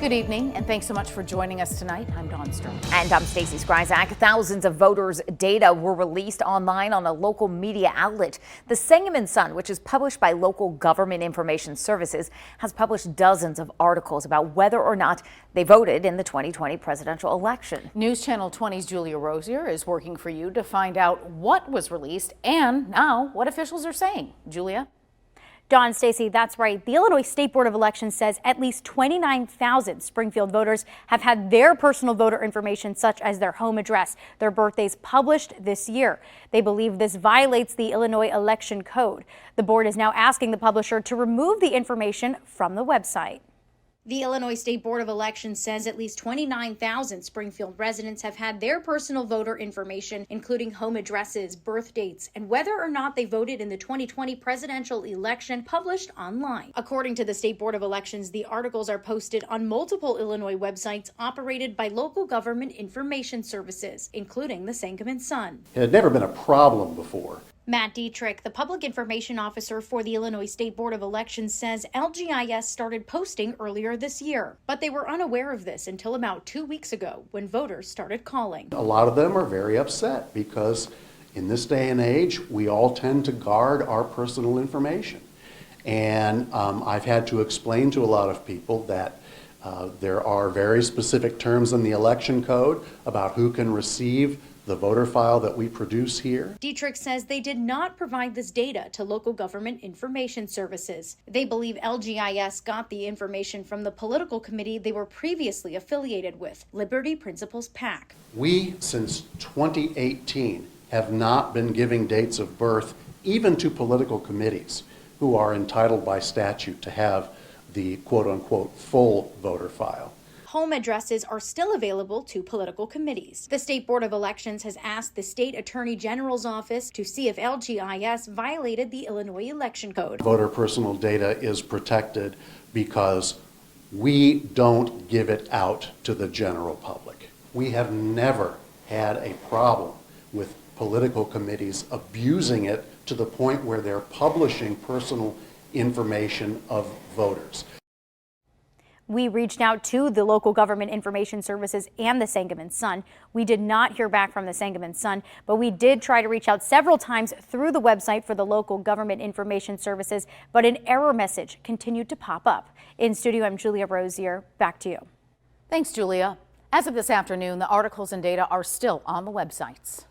Good evening, and thanks so much for joining us tonight. I'm Dawn Stern. And I'm Stacey Skryzak. Thousands of voters' data were released online on a local media outlet. The Sangamon Sun, which is published by local government information services, has published dozens of articles about whether or not they voted in the 2020 presidential election. News Channel 20's Julia Rosier is working for you to find out what was released and now what officials are saying. Julia? Dawn, Stacey, that's right. The Illinois State Board of Elections says at least 29,000 Springfield voters have had their personal voter information, such as their home address, their birthdays, published this year. They believe this violates the Illinois Election Code. The board is now asking the publisher to remove the information from the website. The Illinois State Board of Elections says at least 29,000 Springfield residents have had their personal voter information, including home addresses, birth dates, and whether or not they voted in the 2020 presidential election, published online. According to the State Board of Elections, the articles are posted on multiple Illinois websites operated by local government information services, including the Sangamon Sun. It had never been a problem before. Matt Dietrich, the public information officer for the Illinois State Board of Elections, says LGIS started posting earlier this year, but they were unaware of this until about 2 weeks ago when voters started calling. A lot of them are very upset because in this day and age, we all tend to guard our personal information. And I've had to explain to a lot of people that there are very specific terms in the election code about who can receive the voter file that we produce here. Dietrich says they did not provide this data to local government information services. They believe LGIS got the information from the political committee they were previously affiliated with, Liberty Principles PAC. We, since 2018, have not been giving dates of birth even to political committees who are entitled by statute to have the quote-unquote full voter file. Home addresses are still available to political committees. The State Board of Elections has asked the State Attorney General's office to see if LGIS violated the Illinois Election Code. Voter personal data is protected because we don't give it out to the general public. We have never had a problem with political committees abusing it to the point where they're publishing personal information of voters. We reached out to the local government information services and the Sangamon Sun. We did not hear back from the Sangamon Sun, but we did try to reach out several times through the website for the local government information services, but an error message continued to pop up. In studio, I'm Julia Rosier. Back to you. Thanks, Julia. As of this afternoon, the articles and data are still on the websites.